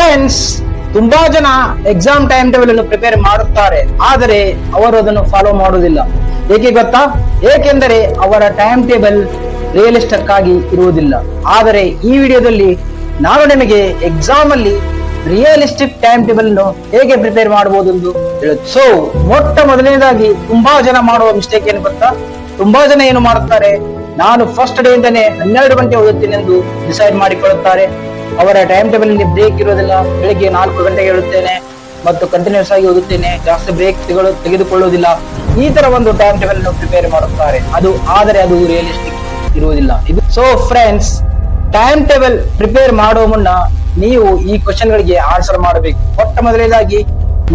Friends, ತುಂಬಾ ಜನ exam time table ಅನ್ನು ಪ್ರಿಪೇರ್ ಮಾಡುತ್ತಾರೆ, ಆದರೆ ಅವರು ಅದನ್ನು ಫಾಲೋ ಮಾಡುವುದಿಲ್ಲ. ಏಕೆ ಗೊತ್ತಾ? ಏಕೆಂದರೆ ಅವರ ಟೈಮ್ ಟೇಬಲ್ ರಿಯಲಿಸ್ಟಿಕ್ ಆಗಿ ಇರುವುದಿಲ್ಲ. ಆದರೆ ಈ ವಿಡಿಯೋದಲ್ಲಿ ನಾನು ನಿಮಗೆ ಎಕ್ಸಾಮ್ ಅಲ್ಲಿ ರಿಯಲಿಸ್ಟಿಕ್ ಟೈಮ್ ಟೇಬಲ್ ಅನ್ನು ಹೇಗೆ ಪ್ರಿಪೇರ್ ಮಾಡಬಹುದು ಎಂದು ಹೇಳುತ್ತೆ. ಸೊ ಮೊಟ್ಟ ಮೊದಲನೇದಾಗಿ ತುಂಬಾ ಜನ ಮಾಡುವ ಮಿಸ್ಟೇಕ್ ಏನು ಗೊತ್ತಾ? ತುಂಬಾ ಜನ ಏನು ಮಾಡುತ್ತಾರೆ, ನಾನು ಫಸ್ಟ್ ಡೇ ಇಂದಾನೆ 12 ಗಂಟೆ ಓದುತ್ತೇನೆ ಎಂದು ಡಿಸೈಡ್ ಮಾಡಿಕೊಳ್ಳುತ್ತಾರೆ. ಅವರ ಟೈಮ್ ಟೇಬಲ್ ಅಲ್ಲಿ ಬ್ರೇಕ್ ಇರೋದಿಲ್ಲ. ಬೆಳಿಗ್ಗೆ 4 ಗಂಟೆಗೆ ಹೇಳುತ್ತೇನೆ ಮತ್ತು ಕಂಟಿನ್ಯೂಸ್ ಆಗಿ ಓದುತ್ತೇನೆ, ಜಾಸ್ತಿ ಬ್ರೇಕ್ ತೆಗೆದುಕೊಳ್ಳುವುದಿಲ್ಲ. ಈ ತರ ಒಂದು ಟೈಮ್ ಟೇಬಲ್ ಅನ್ನು ಪ್ರಿಪೇರ್ ಮಾಡುತ್ತಾರೆ. ಆದರೆ ಅದು ರಿಯಲಿಸ್ಟಿಕ್ ಇರುವುದಿಲ್ಲ. So friends, time table prepare ಮಾಡುವ ಮುನ್ನ ನೀವು ಈ ಕ್ವಶನ್ ಗಳಿಗೆ ಆನ್ಸರ್ ಮಾಡಬೇಕು. ಮೊಟ್ಟ ಮೊದಲನೇದಾಗಿ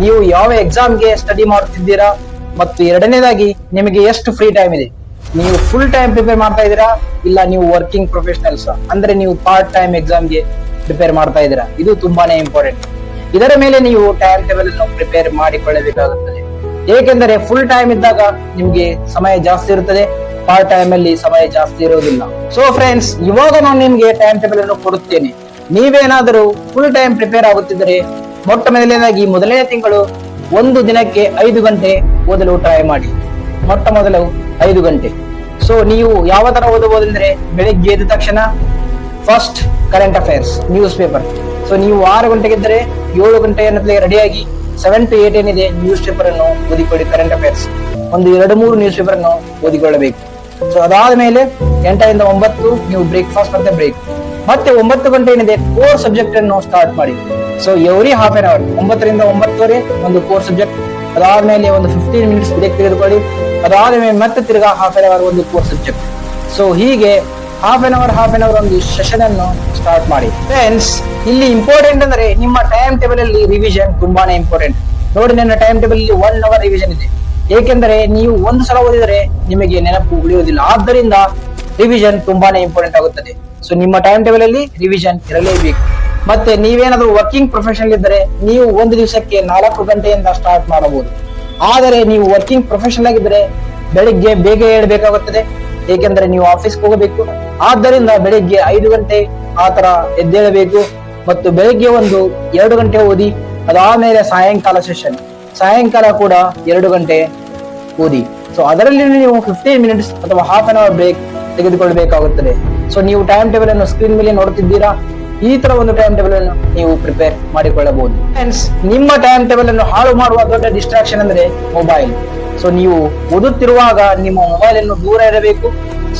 ನೀವು ಯಾವ ಎಕ್ಸಾಮ್ಗೆ ಸ್ಟಡಿ ಮಾಡುತ್ತಿದ್ದೀರಾ, ಮತ್ತು ಎರಡನೇದಾಗಿ ನಿಮಗೆ ಎಷ್ಟು ಫ್ರೀ ಟೈಮ್ ಇದೆ. ನೀವು ಫುಲ್ ಟೈಮ್ ಪ್ರಿಪೇರ್ ಮಾಡ್ತಾ ಇದ್ದೀರಾ, ಇಲ್ಲ ನೀವು ವರ್ಕಿಂಗ್ ಪ್ರೊಫೆಷನಲ್ಸ್ ಅಂದ್ರೆ ನೀವು ಪಾರ್ಟ್ ಟೈಮ್ ಎಕ್ಸಾಮ್ಗೆ ಪ್ರಿಪೇರ್ ಮಾಡ್ತಾ ಇದ್ದೀರಾ. ಇದು ತುಂಬಾನೇ ಇಂಪಾರ್ಟೆಂಟ್. ಇದರ ಮೇಲೆ ನೀವು ಟೈಮ್ ಟೇಬಲ್ ಅನ್ನು ಪ್ರಿಪೇರ್ ಮಾಡಿಕೊಳ್ಳಬೇಕಾಗುತ್ತದೆ. ಏಕೆಂದರೆ ಫುಲ್ ಟೈಮ್ ಇದ್ದಾಗ ನಿಮ್ಗೆ ಸಮಯ ಜಾಸ್ತಿ ಇರುತ್ತದೆ, ಪಾರ್ಟ್ ಟೈಮ್ ಅಲ್ಲಿ ಸಮಯ ಜಾಸ್ತಿ ಇರುವುದಿಲ್ಲ. ಸೊ ಫ್ರೆಂಡ್ಸ್, ಇವಾಗ ನಾನು ನಿಮ್ಗೆ ಟೈಮ್ ಟೇಬಲ್ ಅನ್ನು ಕೊಡುತ್ತೇನೆ. ನೀವೇನಾದರೂ ಫುಲ್ ಟೈಮ್ ಪ್ರಿಪೇರ್ ಆಗುತ್ತಿದ್ದರೆ ಮೊಟ್ಟ ಮೊದಲನೇದಾಗಿ ಮೊದಲನೇ ತಿಂಗಳು ಒಂದು ದಿನಕ್ಕೆ 5 ಗಂಟೆ ಓದಲು ಟ್ರೈ ಮಾಡಿ. ಮೊಟ್ಟ ಮೊದಲು 5 ಗಂಟೆ. ಸೊ ನೀವು ಯಾವ ತರ ಓದಬಹುದಂದ್ರೆ, ಬೆಳಿಗ್ಗೆ ಎದ್ದ ತಕ್ಷಣ first current affairs news paper. So ನೀವು 6 ಗಂಟೆಗಿದ್ದರೆ 7 ಗಂಟೆಯ ರೆಡಿಯಾಗಿ 7 to 8 ಏನಿದೆ ನ್ಯೂಸ್ ಪೇಪರ್ ಅನ್ನು ಓದಿಕೊಳ್ಳಿ. ಕರೆಂಟ್ ಅಫೇರ್ಸ್ ಒಂದು 2-3 ನ್ಯೂಸ್ ಪೇಪರ್ ಅನ್ನು ಓದಿಕೊಳ್ಳಬೇಕು. ಸೊ ಅದಾದ ಮೇಲೆ 8 ರಿಂದ 9 ನೀವು ಬ್ರೇಕ್ಫಾಸ್ಟ್ ಮತ್ತೆ ಬ್ರೇಕ್. ಮತ್ತೆ 9 ಗಂಟೆ ಏನಿದೆ ಕೋರ್ ಸಬ್ಜೆಕ್ಟ್ ಅನ್ನು ಸ್ಟಾರ್ಟ್ ಮಾಡಿ. So every half an hour 9 ರಿಂದ 9:30 ಒಂದು ಕೋರ್ ಸಬ್ಜೆಕ್ಟ್. ಅದಾದ್ಮೇಲೆ ಒಂದು 15 ಮಿನಿಟ್ಸ್ ಬ್ರೇಕ್ ತೆಗೆದುಕೊಳ್ಳಿ. ಅದಾದ್ಮೇಲೆ ಮತ್ತೆ ತಿರ್ಗಾ ಹಾಫ್ ಆನ್ ಅವರ್ ಒಂದು ಕೋರ್ ಸಬ್ಜೆಕ್ಟ್. ಸೊ ಹೀಗೆ ಹಾಫ್ ಆನ್ ಅವರ್ ಒಂದು ಸೆಷನ್ ಅನ್ನು ಸ್ಟಾರ್ಟ್ ಮಾಡಿ. ಫ್ರೆಂಡ್ಸ್, ಇಲ್ಲಿ ಇಂಪಾರ್ಟೆಂಟ್ ಅಂದ್ರೆ ನಿಮ್ಮ ಟೈಮ್ ಟೇಬಲ್ ಅಲ್ಲಿ ರಿವಿಷನ್ ತುಂಬಾನೇ ಇಂಪಾರ್ಟೆಂಟ್. ನೋಡಿ, ನನ್ನ ಟೈಮ್ ಟೇಬಲ್ ಅಲ್ಲಿ 1 ಅವರ್ ರಿವಿಷನ್ ಇದೆ. ಏಕೆಂದರೆ ನೀವು ಒಂದು ಸಲ ಓದಿದರೆ ನಿಮಗೆ ನೆನಪು ಉಳಿಯುವುದಿಲ್ಲ. ಆದ್ದರಿಂದ ರಿವಿಷನ್ ತುಂಬಾನೇ ಇಂಪಾರ್ಟೆಂಟ್ ಆಗುತ್ತದೆ. ಸೊ ನಿಮ್ಮ ಟೈಮ್ ಟೇಬಲ್ ಅಲ್ಲಿ ರಿವಿಷನ್ ಇರಲೇಬೇಕು. ಮತ್ತೆ ನೀವೇನಾದ್ರೂ ವರ್ಕಿಂಗ್ ಪ್ರೊಫೆಷನಲ್ ಇದ್ದರೆ ನೀವು ಒಂದು ದಿವಸಕ್ಕೆ 4 ಗಂಟೆಯಿಂದ ಸ್ಟಾರ್ಟ್ ಮಾಡಬಹುದು. ಆದರೆ ನೀವು ವರ್ಕಿಂಗ್ ಪ್ರೊಫೆಷನಲ್ ಆಗಿದ್ದರೆ ಬೆಳಿಗ್ಗೆ ಬೇಗ ಏಳಬೇಕಾಗುತ್ತದೆ, ಏಕೆಂದರೆ ನೀವು ಆಫೀಸ್ಗೆ ಹೋಗಬೇಕು. ಆದ್ದರಿಂದ ಬೆಳಿಗ್ಗೆ 5 ಗಂಟೆ ಆ ತರ ಎದ್ದೇಳಬೇಕು. ಮತ್ತು ಬೆಳಿಗ್ಗೆ ಒಂದು 2 ಗಂಟೆ ಓದಿ. ಅದಾದ್ಮೇಲೆ ಸಾಯಂಕಾಲ ಸೆಷನ್, ಸಾಯಂಕಾಲ ಕೂಡ 2 ಗಂಟೆ ಓದಿ. ಸೊ ಅದರಲ್ಲಿ ನೀವು 15 ಮಿನಿಟ್ಸ್ ಅಥವಾ ಹಾಫ್ ಆನ್ ಅವರ್ ಬ್ರೇಕ್ ತೆಗೆದುಕೊಳ್ಳಬೇಕಾಗುತ್ತದೆ. ಸೊ ನೀವು ಟೈಮ್ ಟೇಬಲ್ ಅನ್ನು ಸ್ಕ್ರೀನ್ ಮೇಲೆ ನೋಡುತ್ತಿದ್ದೀರಾ. ಈ ತರ ಒಂದು ಟೈಮ್ ಟೇಬಲ್ ಅನ್ನು ನೀವು ಪ್ರಿಪೇರ್ ಮಾಡಿಕೊಳ್ಳಬಹುದು. ಫ್ರೆಂಡ್ಸ್, ನಿಮ್ಮ ಟೈಮ್ ಟೇಬಲ್ ಅನ್ನು ಹಾಳು ಮಾಡುವ ದೊಡ್ಡ ಡಿಸ್ಟ್ರಾಕ್ಷನ್ ಅಂದ್ರೆ ಮೊಬೈಲ್. ಸೊ ನೀವು ಓದುತ್ತಿರುವಾಗ ನಿಮ್ಮ ಮೊಬೈಲ್ ಅನ್ನು ದೂರ ಇಡಬೇಕು,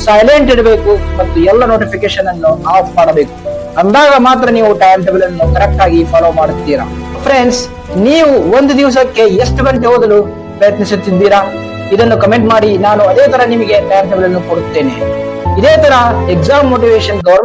ಸೈಲೆಂಟ್ ಇಡಬೇಕು ಮತ್ತು ಎಲ್ಲ ನೋಟಿಫಿಕೇಶನ್ ಅನ್ನು ಆಫ್ ಮಾಡಬೇಕು. ಅಂದಾಗ ಮಾತ್ರ ನೀವು ಟೈಮ್ ಟೇಬಲ್ ಅನ್ನು ಕರೆಕ್ಟ್ ಆಗಿ ಫಾಲೋ ಮಾಡುತ್ತೀರಾ. ಫ್ರೆಂಡ್ಸ್, ನೀವು ಒಂದು ದಿವಸಕ್ಕೆ ಎಷ್ಟು ಗಂಟೆ ಓದಲು ಪ್ರಯತ್ನಿಸುತ್ತಿದ್ದೀರಾ? ಇದನ್ನು ಕಮೆಂಟ್ ಮಾಡಿ. ನಾನು ಅದೇ ತರ ನಿಮಗೆ ಟೈಮ್ ಟೇಬಲ್ ಅನ್ನು ಕೊಡುತ್ತೇನೆ. ಇದೇ ತರ ಎಕ್ಸಾಮ್ ಮೋಟಿವೇಶನ್ ಗವರ್ಮೆಂಟ್